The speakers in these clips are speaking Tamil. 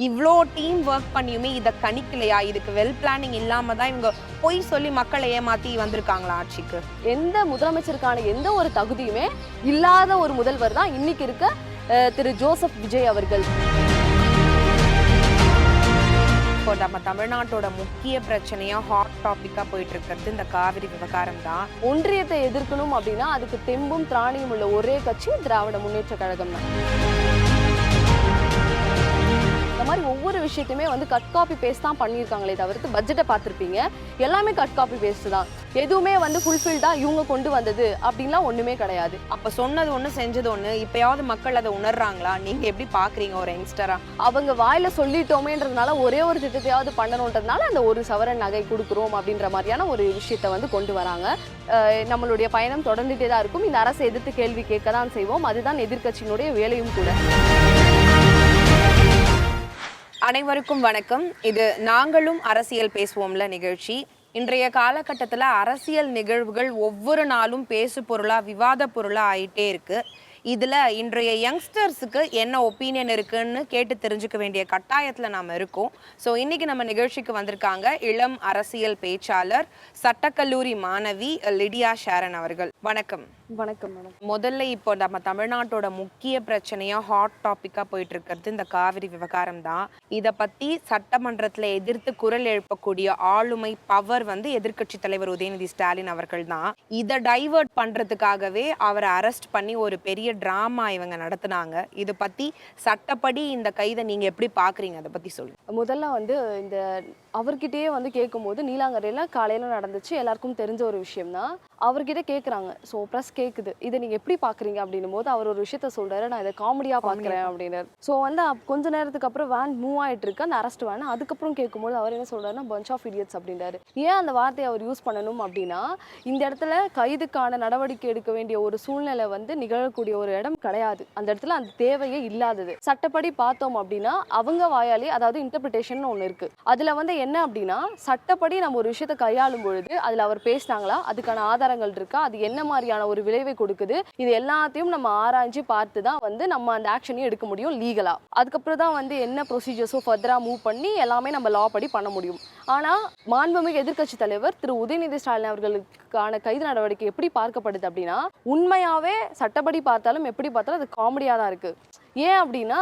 இவ்வளோ டீம் ஒர்க் பண்ணியுமே இதை கணிக்கலையா? இதுக்கு வெல் பிளானிங் இல்லாம தான் இவங்க பொய் சொல்லி மக்களை ஏமாத்தி வந்திருக்காங்களா ஆட்சிக்கு? எந்த முதலமைச்சருக்கான எந்த ஒரு தகுதியுமே இல்லாத ஒரு முதல்வர் தான் இன்னைக்கு இருக்க திரு ஜோசப் விஜய் அவர்கள். இப்போ நம்ம தமிழ்நாட்டோட முக்கிய பிரச்சனையா ஹாட் டாபிக்கா போயிட்டு இருக்கிறது இந்த காவிரி விவகாரம் தான். ஒன்றியத்தை எதிர்க்கணும் அப்படின்னா அதுக்கு தெம்பும் திராணியும் உள்ள ஒரே கட்சி திராவிட முன்னேற்ற கழகம் தான். இந்த மாதிரி ஒவ்வொரு விஷயத்தையுமே வந்து கட் காப்பி பேஸ்ட் தான் பண்ணியிருக்காங்களே தவிர்த்து பட்ஜெட்டை பார்த்துருப்பீங்க, எல்லாமே கட் காப்பி பேஸ்ட் தான். எதுவுமே வந்து ஃபுல்ஃபில்டா இவங்க கொண்டு வந்தது அப்படின்லாம் ஒண்ணுமே கிடையாது. அப்ப சொன்னது ஒண்ணு செஞ்சது ஒண்ணு. இப்பயாவது மக்கள் அதை உணர்றாங்களா? நீங்க எப்படி பாக்குறீங்க ஒரு யங்ஸ்டரா? அவங்க வாயில சொல்லிட்டோமேன்றதுனால ஒரே ஒரு திட்டத்தையாவது பண்ணணுன்றதுனால அந்த ஒரு சவரன் நகை கொடுக்குறோம் அப்படின்ற மாதிரியான ஒரு விஷயத்த வந்து கொண்டு வராங்க. நம்மளுடைய பயணம் தொடர்ந்துட்டே தான் இருக்கும். இந்த அரசை எதிர்த்து கேள்வி கேட்க தான் செய்வோம். அதுதான் எதிர்க்கட்சியினுடைய வேலையும் கூட. அனைவருக்கும் வணக்கம். இது நாங்களும் அரசியல் பேசுவோம்ல நிகழ்ச்சி. இன்றைய காலகட்டத்தில் அரசியல் நிகழ்வுகள் ஒவ்வொரு நாளும் பேசு பொருளா விவாத பொருளா ஆயிட்டே இருக்கு. இதில் இன்றைய யங்ஸ்டர்ஸுக்கு என்ன ஒப்பீனியன் இருக்குன்னு கேட்டு தெரிஞ்சுக்க வேண்டிய கட்டாயத்தில் நாம் இருக்கோம். ஸோ இன்றைக்கி நம்ம நிகழ்ச்சிக்கு வந்திருக்காங்க இளம் அரசியல் பேச்சாளர், சட்டக்கல்லூரி மாணவி லிடியா ஷாரன் அவர்கள். வணக்கம். வணக்கம் மேடம். முதல்ல இப்போ நம்ம தமிழ்நாட்டோட முக்கிய பிரச்சனையா ஹாட் டாபிக்கா போயிட்டு இருக்கிறது இந்த காவிரி விவகாரம் தான். இதை பத்தி சட்டமன்றத்தில் எதிர்த்து குரல் எழுப்பக்கூடிய ஆளுமை பவர் வந்து எதிர்க்கட்சி தலைவர் உதயநிதி ஸ்டாலின் அவர்கள் தான். இதை டைவர்ட் பண்றதுக்காகவே அவரை அரெஸ்ட் பண்ணி ஒரு பெரிய டிராமா இவங்க நடத்தினாங்க. இதை பத்தி சட்டப்படி இந்த கைதை நீங்க எப்படி பாக்குறீங்க? அதை பத்தி சொல்லுங்க. முதல்ல வந்து இந்த அவர்கிட்டயே வந்து கேட்கும்போது நீலாங்கரையில காலையில நடந்துச்சு, எல்லாருக்கும் தெரிஞ்ச ஒரு விஷயம் தான். அவர்கிட்ட கேட்குறாங்க, ஸோ ப்ரெஸ் கேட்குது, இதை நீங்கள் எப்படி பார்க்குறீங்க அப்படின்னும் போது அவர் ஒரு விஷயத்த சொல்கிறாரு, நான் இதை காமெடியாக பார்க்குறேன் அப்படின்னாரு. ஸோ வந்து கொஞ்ச நேரத்துக்கு அப்புறம் வேன் மூவ் ஆகிட்டு இருக்கு, அந்த அரெஸ்ட் வேன். அதுக்கப்புறம் கேட்கும்போது அவர் என்ன சொல்கிறாருன்னா பஞ்ச் ஆஃப் இடியட்ஸ் அப்படின்றாரு. ஏன் அந்த வார்த்தையை அவர் யூஸ் பண்ணணும் அப்படின்னா, இந்த இடத்துல கைதுக்கான நடவடிக்கை எடுக்க வேண்டிய ஒரு சூழ்நிலை வந்து நிகழக்கூடிய ஒரு இடம் கிடையாது. அந்த இடத்துல அந்த தேவையே இல்லாதது. சட்டப்படி பார்த்தோம் அப்படின்னா அவங்க வாயாலே, அதாவது இன்டர்பிரிட்டேஷன் ஒன்று இருக்குது. அதில் வந்து என்ன அப்படின்னா, சட்டப்படி நம்ம ஒரு விஷயத்தை கையாளும் பொழுது அதில் அவர் பேசினாங்களா, அதுக்கான ஆதாரங்கள் இருக்கா, அது என்ன மாதிரியான ஒரு விளைவை கொடுக்குது, இது எல்லாத்தையும் நம்ம ஆராய்ச்சி பார்த்து தான் வந்து நம்ம அந்த ஆக்ஷனையும் எடுக்க முடியும் லீகலா. அதுக்கப்புறம் தான் வந்து என்ன ப்ரொசீஜர்ஸோ ஃபர்தரா மூவ் பண்ணி எல்லாமே நம்ம லா படி பண்ண முடியும். ஆனால் மாண்புமிகு எதிர்க்கட்சி தலைவர் திரு உதயநிதி ஸ்டாலின் அவர்களுக்கான கைது நடவடிக்கை எப்படி பார்க்கப்படுது அப்படின்னா, உண்மையாவே சட்டப்படி பார்த்தாலும் எப்படி பார்த்தாலும் அது காமெடியாக தான் இருக்கு. ஏன் அப்படின்னா,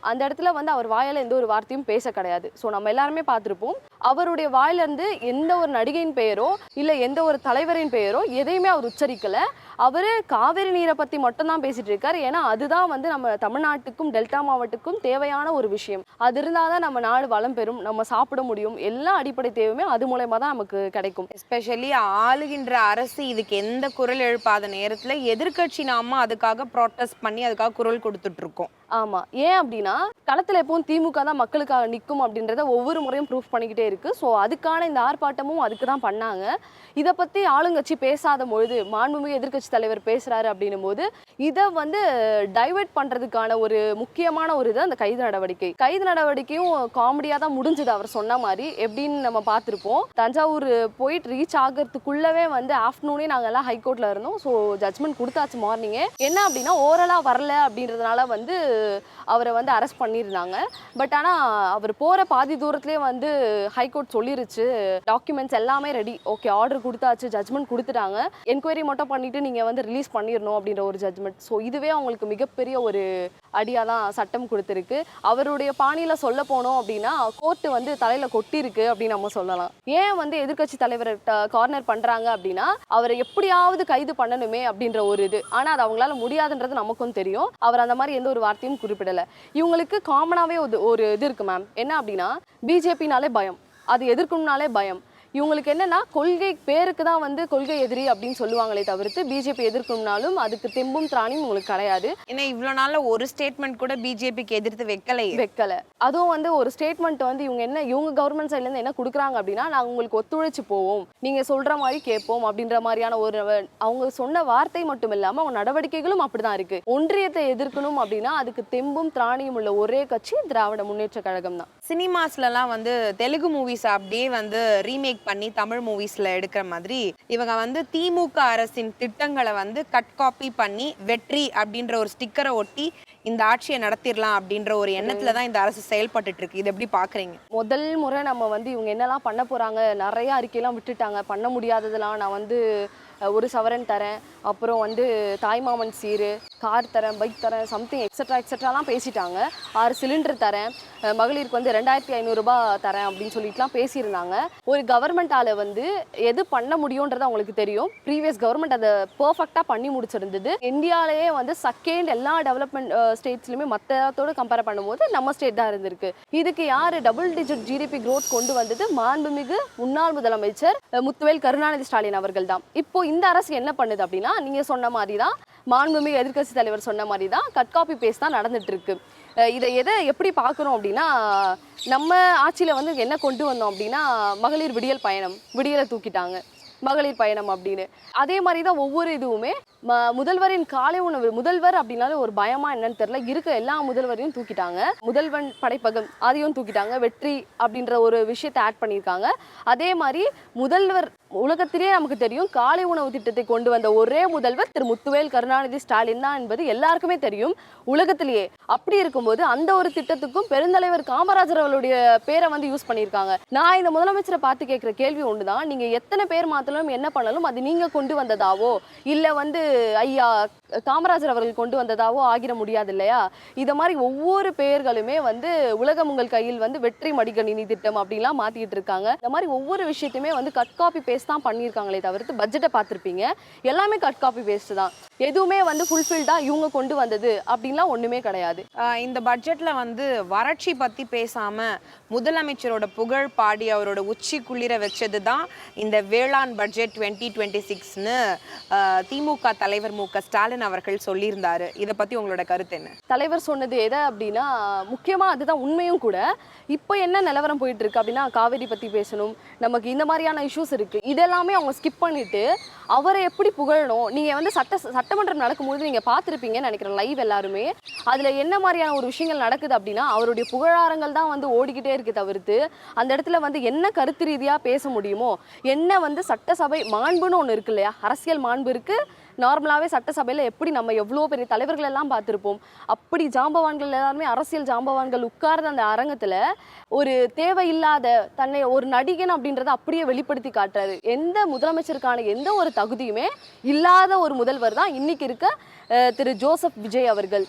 அந்த இடத்துல வந்து அவர் வாயால் எந்த ஒரு வார்த்தையும் பேச கிடையாது. ஸோ நம்ம எல்லாருமே பார்த்துருப்போம், அவருடைய வாயிலிருந்து எந்த ஒரு நடிகையின் பெயரோ இல்லை எந்த ஒரு தலைவரின் பெயரோ எதையுமே அவர் உச்சரிக்கலை. அவர் காவிரி நீரை பற்றி மட்டும்தான் பேசிட்டு இருக்காரு. ஏன்னா அதுதான் வந்து நம்ம தமிழ்நாட்டுக்கும் டெல்டா மாவட்டத்துக்கும் தேவையான ஒரு விஷயம். அது இருந்தால் தான் நம்ம நாடு வளம் பெறும், நம்ம சாப்பிட முடியும், எல்லா அடிப்படை தேவையுமே அது மூலயமா தான் நமக்கு கிடைக்கும். எஸ்பெஷலி ஆளுகின்ற அரசு இதுக்கு எந்த குரல் எழுப்பாத நேரத்தில் எதிர்கட்சி நாம அதுக்காக ப்ரொட்டஸ்ட் பண்ணி அதுக்காக குரல் கொடுத்துட்டு இருக்கோம். ஆமா, ஏன் அப்படின்னா களத்துல எப்பவும் திமுக தான் மக்களுக்காக நிற்கும் அப்படின்றத ஒவ்வொரு முறையும் ப்ரூஃப் பண்ணிக்கிட்டே இருக்கு. ஸோ அதுக்கான இந்த ஆர்ப்பாட்டமும் அதுக்கு தான் பண்ணாங்க. இதை பத்தி ஆளுங்கட்சி பேசாத பொழுது மாண்புமிகு எதிர்க்கட்சி தலைவர் பேசுறாரு அப்படின்னும் போது இதை வந்து டைவர்ட் பண்றதுக்கான ஒரு முக்கியமான ஒரு இது அந்த கைது நடவடிக்கை. கைது நடவடிக்கையும் காமெடியா தான் முடிஞ்சது. அவர் சொன்ன மாதிரி எப்படின்னு நம்ம பார்த்துருப்போம். தஞ்சாவூர் போயிட்டு ரீச் ஆகிறதுக்குள்ளவே வந்து ஆஃப்டர்நூனே நாங்கள் எல்லாம் ஹைகோர்ட்ல இருந்தோம். ஸோ ஜட்மெண்ட் கொடுத்தாச்சு மார்னிங்கே. என்ன அப்படின்னா ஓரலா வரல அப்படின்றதுனால வந்து அவரை வந்து அரெஸ்ட் பண்ணியிருந்தாங்க. பட் ஆனால் அவர் போகிற பாதி தூரத்துலேயே வந்து ஹைகோர்ட் சொல்லிருச்சு, டாக்குமெண்ட்ஸ் எல்லாமே ரெடி, ஓகே, ஆர்டர் கொடுத்தாச்சு, ஜட்மெண்ட் கொடுத்துட்டாங்க, என்கொயரி மட்டும் பண்ணிவிட்டு நீங்கள் வந்து ரிலீஸ் பண்ணிடணும் அப்படின்ற ஒரு ஜட்மெண்ட். ஸோ இதுவே அவங்களுக்கு மிகப்பெரிய ஒரு அடியாக தான் சட்டம் கொடுத்துருக்கு. அவருடைய பாணியில் சொல்ல போனோம் அப்படின்னா கோர்ட்டு வந்து தலையில் கொட்டிருக்கு அப்படின்னு நம்ம சொல்லலாம். ஏன் வந்து எதிர்க்கட்சி தலைவரை கார்னர் பண்ணுறாங்க அப்படின்னா, அவரை எப்படியாவது கைது பண்ணணுமே அப்படின்ற ஒரு இது. ஆனால் அது அவங்களால முடியாதுன்றது நமக்கும் தெரியும். அவர் அந்த மாதிரி எந்த ஒரு வார்த்தையும் குறிப்பிடலை. இவங்களுக்கு காமனாகவே ஒரு இது இருக்குது மேம். என்ன அப்படின்னா, பிஜேபினாலே பயம், அது எதிர்க்கணும்னாலே பயம். இவங்களுக்கு என்னன்னா கொள்கை பேருக்கு தான் வந்து கொள்கை எதிரி அப்படின்னு சொல்லுவாங்களே தவிர்த்து பிஜேபி எதிர்க்கணும்னாலும் அதுக்கு தெம்பும் திராணியும் உங்களுக்கு கிடையாது. ஏன்னா இவ்வளோ நாள்ல ஒரு ஸ்டேட்மெண்ட் கூட பிஜேபிக்கு எதிர்த்து வைக்கல. அதுவும் வந்து ஒரு ஸ்டேட்மெண்ட் வந்து இவங்க கவர்மெண்ட் சைட்லேருந்து என்ன கொடுக்குறாங்க அப்படின்னா, நாங்கள் உங்களுக்கு ஒத்துழைச்சு போவோம், நீங்க சொல்ற மாதிரி கேட்போம் அப்படின்ற மாதிரியான ஒரு அவங்க சொன்ன வார்த்தை மட்டும் இல்லாமல் அவங்க நடவடிக்கைகளும் அப்படிதான் இருக்கு. ஒன்றியத்தை எதிர்க்கணும் அப்படின்னா அதுக்கு தெம்பும் திராணியும் உள்ள ஒரே கட்சி திராவிட முன்னேற்ற கழகம் தான். சினிமாஸ்லாம் வந்து தெலுங்கு மூவிஸ் அப்படியே வந்து ரீமேக் பண்ணி தமிழ் மூவிஸ்ல எடுக்கிற மாதிரி இவங்க வந்து திமுக அரசின் திட்டங்களை வந்து கட் காப்பி பண்ணி வெற்றி அப்படின்ற ஒரு ஸ்டிக்கரை ஒட்டி இந்த ஆட்சியை நடத்திடலாம் அப்படின்ற ஒரு எண்ணத்துல தான் இந்த அரசு செயல்பட்டுட்டு இருக்கு. இது எப்படி பாக்குறீங்க? முதல் முறை நம்ம வந்து இவங்க என்னெல்லாம் பண்ண போறாங்க, நிறைய அறிக்கையெல்லாம் விட்டுட்டாங்க. பண்ண முடியாததெல்லாம் நான் வந்து 1 சவரன் தரேன், அப்புறம் வந்து தாய்மாமன் சீரு, கார் தரேன், பைக் தரேன், சம்திங் எக்ஸட்ராலாம் பேசிட்டாங்க. 6 சிலிண்டர் தரேன், மகளிருக்கு வந்து 2500 ரூபாய் தரேன் அப்படின்னு சொல்லிட்டுலாம் பேசியிருந்தாங்க. ஒரு கவர்மெண்டால வந்து எது பண்ண முடியுன்றது அவங்களுக்கு தெரியும். ப்ரீவியஸ் கவர்மெண்ட் அதை பர்ஃபெக்டாக பண்ணி முடிச்சிருந்தது. இந்தியாவிலேயே வந்து செகண்ட் எல்லா டெவலப்மெண்ட் ஸ்டேட்ஸ்லையுமே மற்றத்தோடு கம்பேர் பண்ணும்போது நம்ம ஸ்டேட் தான் இருந்திருக்கு. இதுக்கு யார் டபுள் டிஜிட் ஜிடிபி க்ரோத் கொண்டு வந்தது? மாண்புமிகு முன்னாள் முதலமைச்சர் முத்துவேல் கருணாநிதி ஸ்டாலின் அவர்கள் தான். இப்போ இந்த அரசு என்ன பண்ணுது அப்படின்னா, நீங்க சொன்ன மாதிரி தான், மாண்புமிகு எதிர்க்கட்சி தலைவர் சொன்ன மாதிரி தான், கட் காப்பி பேஸ்ட் தான் நடந்துட்டு இருக்கு. இதை எதை எப்படி பார்க்குறோம் அப்படின்னா, நம்ம ஆட்சியில் வந்து என்ன கொண்டு வந்தோம் அப்படின்னா, மகளிர் விடியல் பயணம், விடியலை தூக்கிட்டாங்க, மகளிர் பயணம் அப்படின்னு. அதே மாதிரி தான் ஒவ்வொரு இதுவுமே முதல்வரின் காலை உணவு, முதல்வர் அப்படின்னாலே ஒரு பயமா என்னன்னு தெரியல, இருக்க எல்லா முதல்வரையும் தூக்கிட்டாங்க. முதல்வன் படைப்பகம் அதையும் தூக்கிட்டாங்க. வெற்றி அப்படின்ற ஒரு விஷயத்தை ஆட் பண்ணியிருக்காங்க. அதே மாதிரி முதல்வர், உலகத்திலே நமக்கு தெரியும், காலை உணவு திட்டத்தை கொண்டு வந்த ஒரே முதல்வர் திரு முத்துவேல் கருணாநிதி ஸ்டாலின் தான் என்பது எல்லாருக்குமே தெரியும் உலகத்திலேயே. அப்படி இருக்கும்போது அந்த ஒரு திட்டத்துக்கும் பெருந்தலைவர் காமராஜர் அவர்களுடைய பேரை வந்து யூஸ் பண்ணியிருக்காங்க. நான் இந்த முதலமைச்சரை பார்த்து கேட்குற கேள்வி ஒன்று தான், நீங்கள் எத்தனை பேர் மாற்றலும் என்ன பண்ணாலும் அது நீங்கள் கொண்டு வந்ததாவோ இல்லை வந்து ஐயா காமராஜர் அவர்கள் கொண்டு வந்ததாவோ ஆகிட முடியாது இல்லையா? இதை மாதிரி ஒவ்வொரு பெயர்களுமே வந்து உலகம் உங்கள் கையில் வந்து வெற்றி மடிக்கணினி திட்டம் அப்படிலாம் மாற்றிட்டு இருக்காங்க. இந்த மாதிரி ஒவ்வொரு விஷயத்தையுமே வந்து கட் காப்பி பேஸ்ட் தான் பண்ணியிருக்காங்களே தவிர்த்து, பட்ஜெட்டை பார்த்துருப்பீங்க, எல்லாமே கட் காப்பி பேஸ்ட் தான். எதுவுமே வந்து ஃபுல்ஃபில்டாக இவங்க கொண்டு வந்தது அப்படின்லாம் ஒன்றுமே கிடையாது. இந்த பட்ஜெட்ல வந்து வறட்சி பத்தி பேசாம முதலமைச்சரோட புகழ் பாடி அவரோட உச்சி குளிர வச்சது தான் இந்த வேளாண் பட்ஜெட் 2026ன்னு திமுக தலைவர் மு.க. ஸ்டாலின் அவர்கள் சொல்லியிருந்தாரு. இதை பத்தி உங்களோட கருத்து என்ன? தலைவர் சொன்னது எதை அப்படின்னா, முக்கியமாக அதுதான் உண்மையும் கூட. இப்போ என்ன நிலவரம் போயிட்டு இருக்கு அப்படின்னா, காவேரி பற்றி பேசணும், நமக்கு இந்த மாதிரியான இஷ்யூஸ் இருக்குது, இதெல்லாமே அவங்க ஸ்கிப் பண்ணிட்டு அவரை எப்படி புகழணும். நீங்கள் வந்து சட்டமன்றம் நடக்கும்போது நீங்கள் பார்த்துருப்பீங்கன்னு நினைக்கிறேன் லைவ் எல்லாருமே. அதில் என்ன மாதிரியான ஒரு விஷயங்கள் நடக்குது அப்படின்னா, அவருடைய புகழாரங்கள் தான் வந்து ஓடிக்கிட்டே இருக்கு தவிர்த்து, அந்த இடத்துல வந்து என்ன கருத்து ரீதியாக பேச முடியுமோ, என்ன வந்து சட்டசபை மாண்புன்னு ஒன்று இருக்கு இல்லையா, அரசியல் மாண்பு இருக்குது. நார்மலாகவே சட்டசபையில் எப்படி நம்ம எவ்வளோ பெரிய தலைவர்கள் எல்லாம் பார்த்துருப்போம், அப்படி ஜாம்பவான்கள் எல்லாருமே, அரசியல் ஜாம்பவான்கள் உட்கார்ந்த அந்த அரங்கத்தில் ஒரு தேவையில்லாத தன்னை ஒரு நடிகன் அப்படின்றத அப்படியே வெளிப்படுத்தி காட்டுறாரு. எந்த முதலமைச்சருக்கான எந்த ஒரு தகுதியுமே இல்லாத ஒரு முதல்வர் தான் இன்னைக்கு இருக்க திரு ஜோசப் விஜய் அவர்கள்.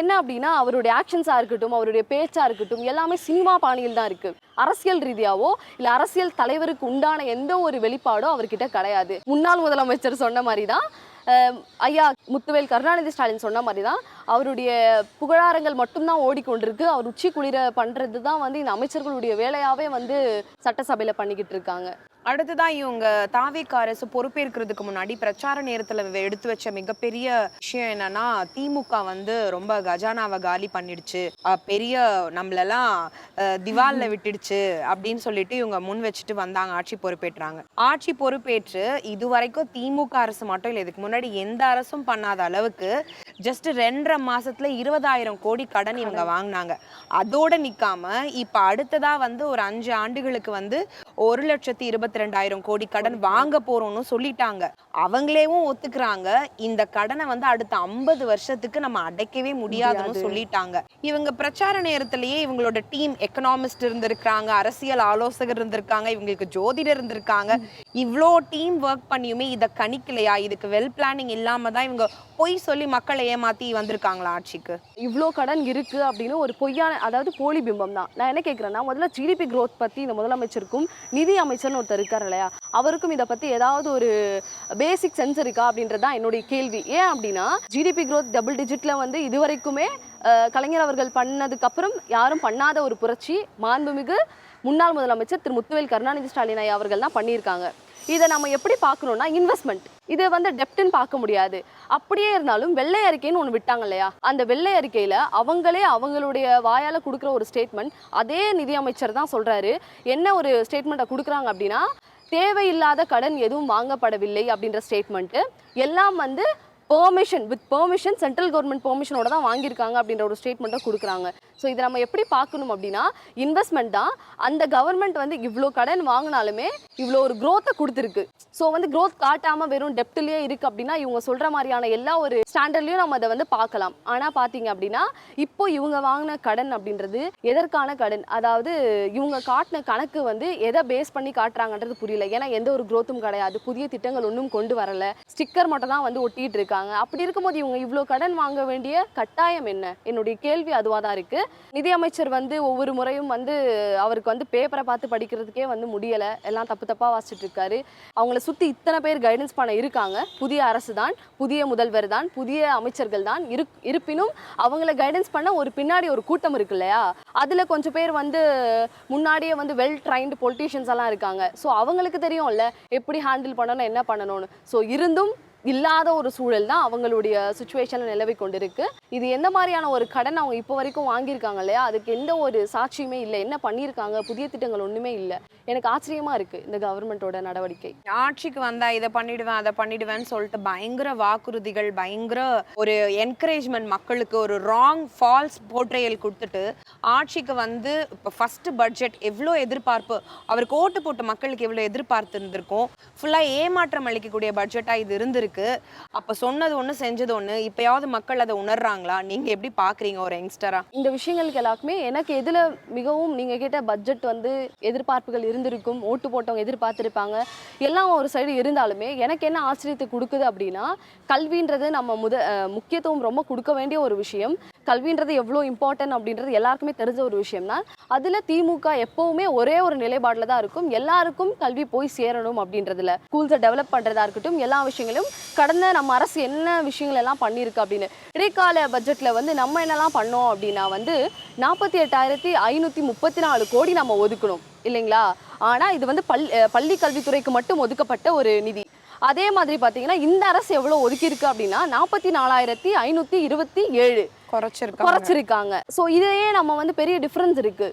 என்ன அப்படின்னா, அவருடைய ஆக்ஷன்ஸாக இருக்கட்டும், அவருடைய பேச்சாக இருக்கட்டும், எல்லாமே சினிமா பாணியில் தான் இருக்குது. அரசியல் ரீதியாவோ இல்லை அரசியல் தலைவருக்கு உண்டான எந்த ஒரு வெளிப்பாடோ அவர்கிட்ட கிடையாது. முன்னாள் முதலமைச்சர் சொன்ன மாதிரி தான், ஐயா முத்துவேல் கருணாநிதி ஸ்டாலின் சொன்ன மாதிரி தான், அவருடைய புகழாரங்கள் மட்டும்தான் ஓடிக்கொண்டிருக்கு. அவர் உச்சி குளிர பண்ணுறது தான் வந்து இந்த அமைச்சர்களுடைய வேலையாகவே வந்து சட்டசபையில் பண்ணிக்கிட்டு இருக்காங்க. அடுத்ததான் இவங்க தாவேக அரசு பொறுப்பேற்கிறதுக்கு முன்னாடி பிரச்சார நேரத்துல எடுத்து வச்ச மிகப்பெரிய விஷயம் என்னன்னா, திமுக வந்து ரொம்ப கஜானாவை காலி பண்ணிடுச்சு, பெரிய நம்மளெல்லாம் திவால்ல விட்டுடுச்சு அப்படின்னு சொல்லிட்டு இவங்க முன் வச்சுட்டு வந்தாங்க. ஆட்சி பொறுப்பேற்றாங்க. ஆட்சி பொறுப்பேற்று இதுவரைக்கும் திமுக அரசு மட்டும் இல்லை, இதுக்கு முன்னாடி எந்த அரசும் பண்ணாத அளவுக்கு ஜஸ்ட் 2.5 மாசத்துல 20,000 கோடி கடன் இவங்க வாங்கினாங்க. அதோட நிக்காம இப்ப அடுத்ததா வந்து ஒரு 5 ஆண்டுகளுக்கு வந்து 1,22,000 கோடி கடன் வாங்க போறோம்னு சொல்லிட்டாங்க. அவங்களேவும் ஒத்துக்கிறாங்க, இந்த கடனை வந்து அடுத்த 50 வருஷத்துக்கு நம்ம அடைக்கவே முடியாதுன்னு சொல்லிட்டாங்க. இவங்க பிரச்சார நேரத்திலேயே இவங்களோட டீம் எக்கனாமிஸ்ட் இருந்திருக்காங்க, அரசியல் ஆலோசகர் இருந்திருக்காங்க, இவங்களுக்கு ஜோதிடர் இருந்திருக்காங்க. இவ்வளோ டீம் ஒர்க் பண்ணியுமே இதை கணிக்கலையா? இதுக்கு வெல் பிளானிங் இல்லாம தான் இவங்க பொய் சொல்லி மக்களை ஏமாத்தி வந்திருக்காங்களா ஆட்சிக்கு? இவ்வளோ கடன் இருக்கு அப்படின்னு ஒரு பொய்யான, அதாவது போலி பிம்பம் தான். நான் என்ன கேட்குறேன்னா, முதல்ல ஜிடிபி க்ரோத் பற்றி இந்த முதலமைச்சருக்கும் நிதி அமைச்சர்னு ஒருத்தர் இருக்கார் இல்லையா, அவருக்கும் இதை பற்றி ஏதாவது ஒரு பேசிக் சென்ஸ் இருக்கா அப்படின்றது தான் என்னுடைய கேள்வி. ஏன் அப்படின்னா, ஜிடிபி க்ரோத் டபுள் டிஜிட்டில் வந்து இதுவரைக்குமே கலைஞர் அவர்கள் பண்ணதுக்கு அப்புறம் யாரும் பண்ணாத ஒரு புரட்சி மாண்புமிகு முன்னாள் முதலமைச்சர் திரு முத்துவேல் கருணாநிதி ஸ்டாலின் ஐயா அவர்கள் தான் பண்ணியிருக்காங்க. இதை நம்ம எப்படி பார்க்கணும்னா, இன்வெஸ்ட்மெண்ட், இதை வந்து டெப்ட்னு பார்க்க முடியாது. அப்படியே இருந்தாலும் வெள்ளை அறிக்கைன்னு ஒன்று விட்டாங்க இல்லையா, அந்த வெள்ளை அறிக்கையில் அவங்களே அவங்களுடைய வாயால் கொடுக்குற ஒரு ஸ்டேட்மெண்ட், அதே நிதியமைச்சர் தான் சொல்கிறாரு. என்ன ஒரு ஸ்டேட்மெண்ட்டை கொடுக்குறாங்க அப்படின்னா, தேவையில்லாத கடன் எதுவும் வாங்கப்படவில்லை அப்படின்ற ஸ்டேட்மெண்ட்டு, எல்லாம் வந்து permission, with permission, central government பெர்மிஷனோட தான் வாங்கியிருக்காங்க அப்படின்ற ஒரு ஸ்டேட்மெண்ட்டை கொடுக்குறாங்க. ஸோ இதை நம்ம எப்படி பார்க்கணும் அப்படின்னா இன்வெஸ்ட்மெண்ட் தான். அந்த கவர்மெண்ட் வந்து இவ்வளோ கடன் வாங்கினாலுமே இவ்வளோ ஒரு growth-அ கொடுத்துருக்கு. ஸோ வந்து growth காட்டாமல் வெறும் டெப்ட்லேயே இருக்குது அப்படின்னா இவங்க சொல்கிற மாதிரியான எல்லா ஒரு ஸ்டாண்டர்ட்லையும் நம்ம அதை வந்து பார்க்கலாம். ஆனால் பார்த்தீங்க அப்படின்னா இப்போ இவங்க வாங்கின கடன் அப்படின்றது எதற்கான கடன், அதாவது இவங்க காட்டின கணக்கு வந்து எதை பேஸ் பண்ணி காட்டுறாங்கன்றது புரியல. ஏன்னா எந்த ஒரு growth-உம் கிடையாது, புதிய திட்டங்கள் ஒன்றும் கொண்டு வரல, ஸ்டிக்கர் மட்டும் தான் வந்து ஒட்டிட்டு இருக்காங்க. அப்படி இருக்கும்போது இவங்க இவ்வளோ கடன் வாங்க வேண்டிய கட்டாயம் என்ன? என்னுடைய கேள்வி அதுவாக தான் இருக்குது. நிதியமைச்சர் வந்து ஒவ்வொரு முறையும் வந்து அவருக்கு வந்து பேப்பரை பார்த்து படிக்கிறதுக்கே வந்து முடியலை, எல்லாம் தப்பாக வாசிச்சுட்டு இருக்காரு. அவங்கள சுற்றி இத்தனை பேர் கைடன்ஸ் பண்ண இருக்காங்க. புதிய அரசு தான், புதிய முதல்வர் தான், புதிய அமைச்சர்கள் தான் இருப்பினும் அவங்கள கைடன்ஸ் பண்ண ஒரு பின்னாடி ஒரு கூட்டம் இருக்கு இல்லையா, அதில் கொஞ்சம் பேர் வந்து முன்னாடியே வந்து வெல் ட்ரைன்டு பொலிட்டீஷியன்ஸ் எல்லாம் இருக்காங்க. ஸோ அவங்களுக்கு தெரியும்ல எப்படி ஹேண்டில் பண்ணணும், என்ன பண்ணணும்னு. ஸோ இருந்தும் இல்லாத ஒரு சூழல் தான் அவங்களுடைய சுச்சுவேஷனில் நிலவி கொண்டிருக்கு. இது எந்த மாதிரியான ஒரு கடன் அவங்க இப்போ வரைக்கும் வாங்கியிருக்காங்க இல்லையா, அதுக்கு எந்த ஒரு சாட்சியுமே இல்லை, என்ன பண்ணியிருக்காங்க, புதிய திட்டங்கள் ஒன்றுமே இல்லை. எனக்கு ஆச்சரியமாக இருக்குது இந்த கவர்மெண்ட்டோட நடவடிக்கை. ஆட்சிக்கு வந்தா இதை பண்ணிடுவேன் அதை பண்ணிடுவேன்னு சொல்லிட்டு பயங்கர வாக்குறுதிகள், பயங்கர ஒரு என்கரேஜ்மெண்ட், மக்களுக்கு ஒரு ராங் ஃபால்ஸ் போர்ட்ரேயல் கொடுத்துட்டு ஆட்சிக்கு வந்து இப்போ ஃபர்ஸ்ட் பட்ஜெட் எவ்வளோ எதிர்பார்ப்பு, அவருக்கு ஓட்டு போட்ட மக்களுக்கு எவ்வளோ எதிர்பார்த்து இருந்திருக்கும், ஃபுல்லாக ஏமாற்றம் அளிக்கக்கூடிய பட்ஜெட்டாக இது இருந்திருக்கு. அப்போ சொன்னது ஒன்று செஞ்சது ஒன்று. இப்போயாவது மக்கள் அதை உணர்றாங்களா? நீங்கள் எப்படி பார்க்குறீங்க ஒரு யங்ஸ்டரா? இந்த விஷயங்களுக்கு எல்லாருக்குமே எனக்கு எதில் மிகவும் நீங்கள் கேட்ட பட்ஜெட் வந்து எதிர்பார்ப்புகள் இருந்திருக்கும், ஓட்டு போட்டவங்க எதிர்பார்த்துருப்பாங்க, எல்லாம் ஒரு சைடு இருந்தாலுமே எனக்கு என்ன ஆச்சரியத்தை கொடுக்குது அப்படின்னா, கல்வின்றது நம்ம முக்கியத்துவம் ரொம்ப கொடுக்க வேண்டிய ஒரு விஷயம். கல்வின்றது எவ்வளோ இம்பார்ட்டன்ட் அப்படின்றது எல்லாருக்குமே தெரிஞ்ச ஒரு விஷயம் தான். அதில் திமுக எப்போவுமே ஒரே ஒரு நிலைப்பாடில் தான் இருக்கும், எல்லாருக்கும் கல்வி போய் சேரணும் அப்படின்றதுல. ஸ்கூல்ஸை டெவலப் பண்ணுறதா இருக்கட்டும், எல்லா விஷயங்களும் கடந்த நம்ம அரசு என்ன விஷயங்கள் எல்லாம் பண்ணியிருக்கு அப்படின்னு. இடைக்கால பட்ஜெட்டில் வந்து நம்ம என்னெல்லாம் பண்ணோம் அப்படின்னா வந்து 48,534 கோடி நம்ம ஒதுக்கணும் இல்லைங்களா. ஆனால் இது வந்து பள்ளி கல்வித்துறைக்கு மட்டும் ஒதுக்கப்பட்ட ஒரு நிதி. அதே மாதிரி பார்த்தீங்கன்னா இந்த அரசு எவ்வளோ ஒதுக்கியிருக்கு அப்படின்னா 44,527 குறைச்சிருக்காங்க. ஸோ இதையே நம்ம வந்து பெரிய டிஃப்ரென்ஸ் இருக்கு.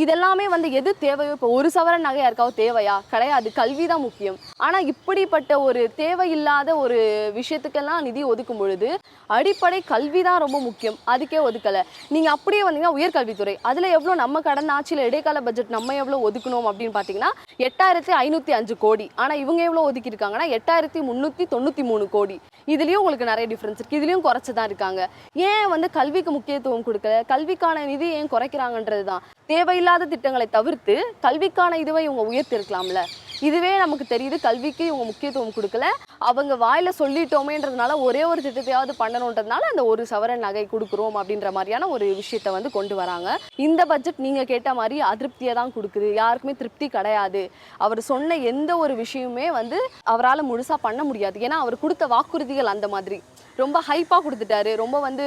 இதெல்லாமே வந்து எது தேவையோ, இப்போ ஒரு சவரன் நகை யாருக்காவது தேவையா? கிடையாது, கல்வி தான் முக்கியம். ஆனால் இப்படிப்பட்ட ஒரு தேவையில்லாத ஒரு விஷயத்துக்கெல்லாம் நிதி ஒதுக்கும் பொழுது அடிப்படை கல்வி தான் ரொம்ப முக்கியம், அதுக்கே ஒதுக்கலை. நீங்கள் அப்படியே வந்தீங்கன்னா உயர்கல்வித்துறை, அதில் எவ்வளோ நம்ம கடந்த ஆட்சியில் இடைக்கால பட்ஜெட் நம்ம எவ்வளோ ஒதுக்கணும் அப்படின்னு பார்த்தீங்கன்னா 8,505 கோடி. ஆனால் இவங்க எவ்வளோ ஒதுக்கியிருக்காங்கன்னா 8,393 கோடி. இதுலேயும் உங்களுக்கு நிறைய டிஃப்ரென்ஸ் இருக்குது, இதுலேயும் குறைச்சி தான் இருக்காங்க. ஏன் வந்து கல்விக்கு முக்கியத்துவம் கொடுக்கல, கல்விக்கான நிதி ஏன் குறைக்கிறாங்கன்றது தான். தேவையில்லாத திட்டங்களை தவிர்த்து கல்விக்கான இதுவை இவங்க உயர்த்திருக்கலாம்ல. இதுவே நமக்கு தெரியுது, கல்விக்கு இவங்க முக்கியத்துவம் கொடுக்கல. அவங்க வாயில சொல்லிட்டோமேன்றதுனால ஒரே ஒரு திட்டத்தையாவது பண்ணணுன்றதுனால அந்த ஒரு சவரன் நகை கொடுக்குறோம் அப்படின்ற மாதிரியான ஒரு விஷயத்தை வந்து கொண்டு வராங்க. இந்த பட்ஜெட் நீங்க கேட்ட மாதிரி அதிருப்தியை தான் கொடுக்குது, யாருக்குமே திருப்தி கிடையாது. அவர் சொன்ன எந்த ஒரு விஷயமுமே வந்து அவரால் முழுசா பண்ண முடியாது. ஏன்னா அவர் கொடுத்த வாக்குறுதிகள் அந்த மாதிரி ரொம்ப ஹைப்பாக கொடுத்துட்டாரு. ரொம்ப வந்து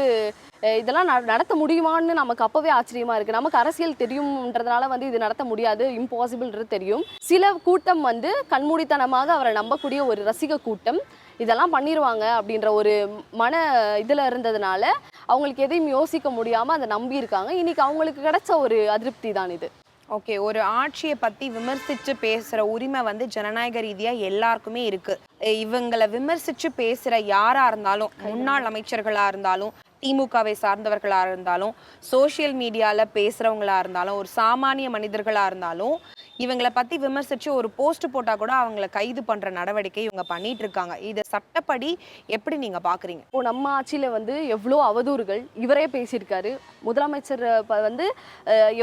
இதெல்லாம் நடத்த முடியுமான்னு நமக்கு அப்போவே ஆச்சரியமாக இருக்குது. நமக்கு அரசியல் தெரியும்ன்றதுனால வந்து இது நடத்த முடியாது, இம்பாசிபிள்ன்றது தெரியும். சில கூட்டம் வந்து கண்மூடித்தனமாக அவரை நம்பக்கூடிய ஒரு ரசிக கூட்டம் இதெல்லாம் பண்ணிடுவாங்க அப்படின்ற ஒரு மன இதில் இருந்ததுனால அவங்களுக்கு எதையும் யோசிக்க முடியாமல் அதை நம்பியிருக்காங்க. இன்னைக்கு அவங்களுக்கு கிடைச்ச ஒரு அதிருப்தி தான் இது. ஓகே, ஒரு ஆட்சியை பற்றி விமர்சித்து பேசுகிற உரிமை வந்து ஜனநாயக ரீதியாக எல்லாருக்குமே இருக்குது. இவங்களை விமர்சித்து பேசுகிற யாராக இருந்தாலும், முன்னாள் அமைச்சர்களாக இருந்தாலும், திமுகவை சார்ந்தவர்களாக இருந்தாலும், சோஷியல் மீடியாவில் பேசுகிறவங்களா இருந்தாலும், ஒரு சாமானிய மனிதர்களாக இருந்தாலும், இவங்களை பற்றி விமர்சித்து ஒரு போஸ்ட் போட்டால் கூட அவங்கள கைது பண்ணுற நடவடிக்கை இவங்க பண்ணிட்டு இருக்காங்க. இதை சட்டப்படி எப்படி நீங்கள் பார்க்குறீங்க? இப்போ நம்ம ஆட்சியில் வந்து எவ்வளோ அவதூறுகள் இவரே பேசியிருக்காரு. முதலமைச்சர் வந்து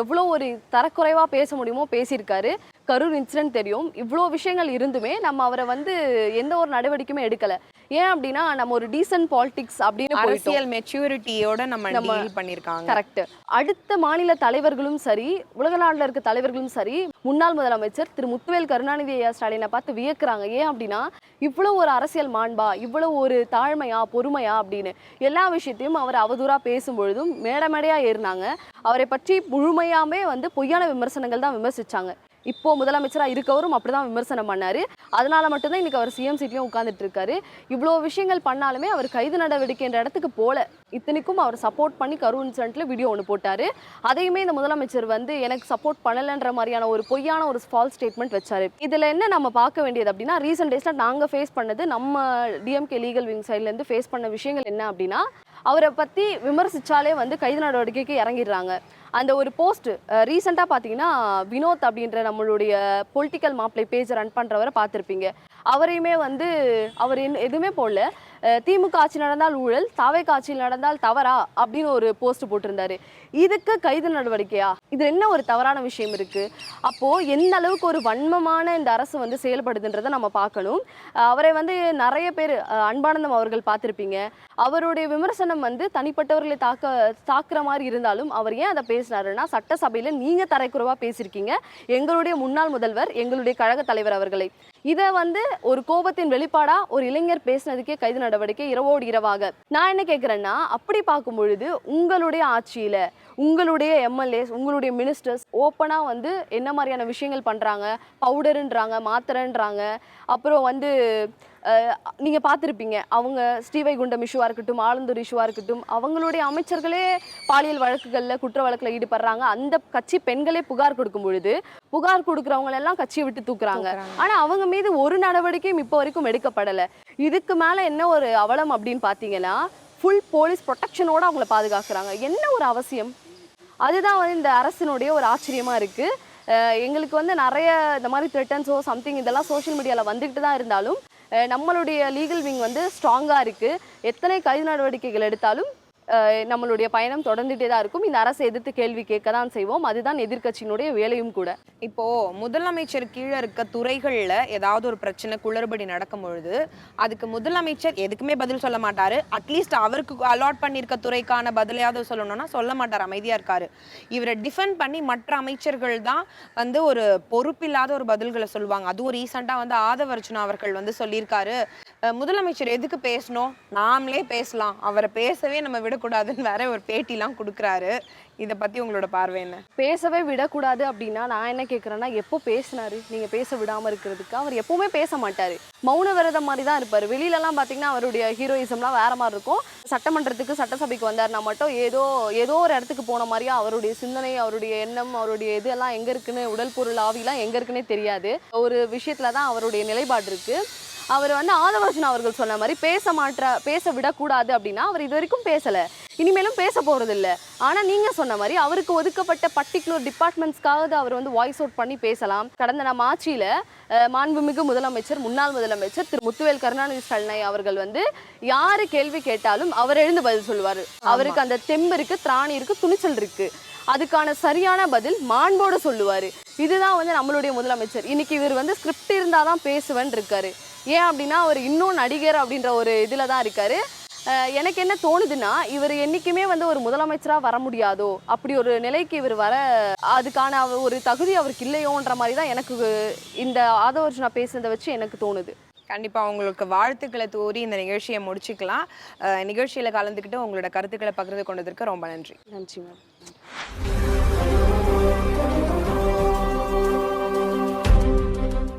எவ்வளோ ஒரு தரக்குறைவாக பேச முடியுமோ பேசியிருக்காரு. கரூர் இன்சிடென்ட் தெரியும். இவ்வளோ விஷயங்கள் இருந்துமே நம்ம அவரை வந்து எந்த ஒரு நடவடிக்கையுமே எடுக்கலை. ஏன் அப்படின்னா நம்ம ஒரு டீசன்ட் பாலிடிக்ஸ் அப்படின்னு அரசியல் மெச்சூரிட்டியோட நம்ம டீல் பண்ணியிருக்காங்க. கரெக்ட். அடுத்த மாநில தலைவர்களும் சரி, உலக நாட்டில் இருக்க தலைவர்களும் சரி, முன்னாள் முதலமைச்சர் திரு முத்துவேல் கருணாநிதி ஸ்டாலினை பார்த்து வியக்கிறாங்க. ஏன் அப்படின்னா இவ்வளோ ஒரு அரசியல் மாண்பா, இவ்வளோ ஒரு தாழ்மையா, பொறுமையா அப்படின்னு எல்லா விஷயத்தையும் அவர் அவதூறாக பேசும் பொழுதும் மேடையாக ஏறினாங்க. அவரை பற்றி முழுமையாமே வந்து பொய்யான விமர்சனங்கள் தான் விமர்சிச்சாங்க. இப்போ முதலமைச்சராக இருக்கவரும் அப்படிதான் விமர்சனம் பண்ணாரு. அதனால மட்டும்தான் இன்னைக்கு அவர் சிஎம் சீட்லயும் உட்கார்ந்துட்டு இருக்காரு. இவ்வளோ விஷயங்கள் பண்ணாலுமே அவர் கைது நடவடிக்கைன்ற இடத்துக்கு போல. இத்தனைக்கும் அவர் சப்போர்ட் பண்ணி கரூர் இன்சிடென்ட்ல வீடியோ ஒன்று போட்டாரு. அதையுமே இந்த முதலமைச்சர் வந்து எனக்கு சப்போர்ட் பண்ணலன்ற மாதிரியான ஒரு பொய்யான ஒரு ஃபால்ஸ் ஸ்டேட்மெண்ட் வச்சாரு. இதுல என்ன நம்ம பார்க்க வேண்டியது அப்படின்னா, ரீசெண்ட் டேஸ்ல நாங்க ஃபேஸ் பண்ணது, நம்ம டிஎம்கே லீகல் விங் சைட்ல இருந்து ஃபேஸ் பண்ண விஷயங்கள் என்ன அப்படின்னா, அவரை பற்றி விமர்சித்தாலே வந்து கைது நடவடிக்கைக்கு இறங்கிடுறாங்க. அந்த ஒரு போஸ்ட் ரீசெண்டாக பார்த்தீங்கன்னா வினோத் அப்படின்ற நம்மளுடைய பொலிட்டிக்கல் மாப்பிளை பேஜ் ரன் பண்ணுறவரை பார்த்துருப்பீங்க. அவரையுமே வந்து அவர் எதுவுமே போடல, திமுக ஆட்சி நடந்தால் ஊழல், தாவேகா ஆட்சியில் நடந்தால் தவறா அப்படின்னு ஒரு போஸ்ட் போட்டிருந்தாரு. இதுக்கு கைது நடவடிக்கையா? இது என்ன ஒரு தவறான விஷயம் இருக்கு? அப்போ எந்த அளவுக்கு ஒரு வன்மமான இந்த அரசு வந்து செயல்படுதுன்றதை நம்ம பார்க்கணும். அவரை வந்து நிறைய பேர் அன்பானந்தம் அவர்கள் பார்த்துருப்பீங்க. அவருடைய விமர்சனம் வந்து தனிப்பட்டவர்களை தாக்குற மாதிரி இருந்தாலும் அவர் ஏன் அதை பேசினாருன்னா, சட்டசபையில நீங்க தரைக்குறைவா பேசியிருக்கீங்க எங்களுடைய முன்னாள் முதல்வர், எங்களுடைய கழக தலைவர் அவர்களை. இதை வந்து ஒரு கோபத்தின் வெளிப்பாடா ஒரு இளைஞர் பேசினதுக்கே கைது நடவடிக்கை இரவோடு இரவாக. நான் என்ன கேட்குறேன்னா, அப்படி பார்க்கும் பொழுது உங்களுடைய ஆட்சியில உங்களுடைய எம்எல்ஏஸ், உங்களுடைய மினிஸ்டர்ஸ் ஓப்பனா வந்து என்ன மாதிரியான விஷயங்கள் பண்றாங்க, பவுடருன்றாங்க, மாத்திரைன்றாங்க. அப்புறம் வந்து நீங்க பார்த்துருப்பீங்க, அவங்க ஸ்ரீவைகுண்டம் இஷ்யூவா இருக்கட்டும், ஆலந்தூர் இஷ்யூவா இருக்கட்டும், அவங்களுடைய அமைச்சர்களே பாலியல் வழக்குகள்ல குற்ற வழக்குல ஈடுபடுறாங்க. அந்த கட்சி பெண்களே புகார் கொடுக்கும் பொழுது புகார் கொடுக்குறவங்க எல்லாம் கட்சியை விட்டு தூக்குறாங்க. ஆனா அவங்க மீது ஒரு நடவடிக்கையும் இப்போ வரைக்கும் எடுக்கப்படலை. இதுக்கு மேல என்ன ஒரு அவலம் அப்படின்னு பார்த்தீங்கன்னா, ஃபுல் போலீஸ் ப்ரொடெக்ஷனோட அவங்கள பாதுகாக்கிறாங்க. என்ன ஒரு அவசியம்? அதுதான் வந்து இந்த அரசினுடைய ஒரு ஆச்சரியமா இருக்கு. எங்களுக்கு வந்து நிறைய இந்த மாதிரி த்ரெட்டன்ஸோ சம்திங் இதெல்லாம் சோஷியல் மீடியாவில் வந்துக்கிட்டு தான் இருந்தாலும் நம்மளுடைய லீகல் விங் வந்து ஸ்ட்ராங்காக இருக்குது. எத்தனை கைது நடவடிக்கைகள் எடுத்தாலும் நம்மளுடைய பயணம் தொடர்ந்துட்டே தான் இருக்கும். இந்த அரசை எதிர்த்து கேள்வி கேட்க தான் செய்வோம். அதுதான் எதிர்க்கட்சியினுடைய வேலையும் கூட. இப்போ முதலமைச்சர் கீழே இருக்க துறைகள்ல ஏதாவது ஒரு பிரச்சனை குளறுபடி நடக்கும் பொழுது அதுக்கு முதலமைச்சர் எதுக்குமே பதில் சொல்ல மாட்டாரு. அட்லீஸ்ட் அவருக்கு அலாட் பண்ணியிருக்க துறைக்கான பதிலையாவது சொல்லணும்னா சொல்ல மாட்டார், அமைதியா இருக்காரு. இவரை டிஃபெண்ட் பண்ணி மற்ற அமைச்சர்கள் தான் வந்து ஒரு பொறுப்பில்லாத ஒரு பதில்களை சொல்லுவாங்க. அதுவும் ரீசெண்டா வந்து ஆதவர்ஜுனா அவர்கள் வந்து சொல்லியிருக்காரு, முதலமைச்சர் எதுக்கு பேசணும், நாமளே பேசலாம், அவரை பேசவே நம்ம விடக்கூடாதுன்னு வேற ஒரு பேட்டிலாம் கொடுக்குறாரு. இதை பத்தி உங்களோட பார்வை என்ன? பேசவே விடக்கூடாது அப்படின்னா நான் என்ன கேட்குறேன்னா, எப்போ பேசினாரு? நீங்கள் பேச விடாமல் இருக்கிறதுக்கு அவர் எப்போவுமே பேச மாட்டார். மௌன விரதம் மாதிரி தான் இருப்பார். வெளியிலலாம் பார்த்தீங்கன்னா அவருடைய ஹீரோயிசம்லாம் வேற மாதிரி இருக்கும். சட்டமன்றத்துக்கு சட்டசபைக்கு வந்தார்னா மட்டும் ஏதோ ஒரு இடத்துக்கு போன மாதிரியா அவருடைய சிந்தனை, அவருடைய எண்ணம், அவருடைய இது எல்லாம் எங்கே இருக்குன்னு, உடல் பொருள் ஆவிலாம் எங்கே இருக்குன்னே தெரியாது. ஒரு விஷயத்தில் தான் அவருடைய நிலைப்பாடு இருக்குது. அவர் வந்து ஆதவர்ஜுனா அவர்கள் சொன்ன மாதிரி பேச விடக்கூடாது அப்படின்னா அவர் இது வரைக்கும் பேசலை, இனிமேலும் பேச போகிறதில்ல. ஆனால் நீங்கள் சொன்ன மாதிரி அவருக்கு ஒதுக்கப்பட்ட பர்டிகுலர் டிபார்ட்மெண்ட்ஸ்க்காவது அவர் வந்து வாய்ஸ் அவுட் பண்ணி பேசலாம். கடந்த நம்ம ஆட்சியில் மாண்புமிகு முதலமைச்சர், முன்னாள் முதலமைச்சர் திரு முத்துவேல் கருணாநிதி ஸ்டாலின் அவர்கள் வந்து யார் கேள்வி கேட்டாலும் அவர் எழுந்து பதில் சொல்லுவார். அவருக்கு அந்த தெம்பு இருக்குது, திராணி இருக்குது, துணிச்சல் இருக்குது. அதுக்கான சரியான பதில் மாண்போடு சொல்லுவார். இதுதான் வந்து நம்மளுடைய முதலமைச்சர். இன்னைக்கு இவர் வந்து ஸ்கிரிப்ட் இருந்தால் தான் பேசுவேன்னு இருக்காரு. ஏன் அப்படின்னா அவர் இன்னும் நடிகர் அப்படின்ற ஒரு இதில் தான் இருக்காரு. எனக்கு என்ன தோணுதுன்னா, இவர் என்றைக்குமே வந்து ஒரு முதலமைச்சராக வர முடியாதோ, அப்படி ஒரு நிலைக்கு இவர் வர அதுக்கான ஒரு தகுதி அவருக்கு இல்லையோன்ற மாதிரி தான் எனக்கு இந்த ஆதவர்ஜுனா பேசுனதை வச்சு எனக்கு தோணுது. கண்டிப்பா உங்களுக்கு வாழ்த்துக்களை தோறி இந்த நிகழ்ச்சியை முடிச்சுக்கலாம். நிகழ்ச்சியில கலந்துக்கிட்டு உங்களோட கருத்துக்களை பகிர்ந்து கொண்டதற்கு ரொம்ப நன்றி. நன்றி மேம்.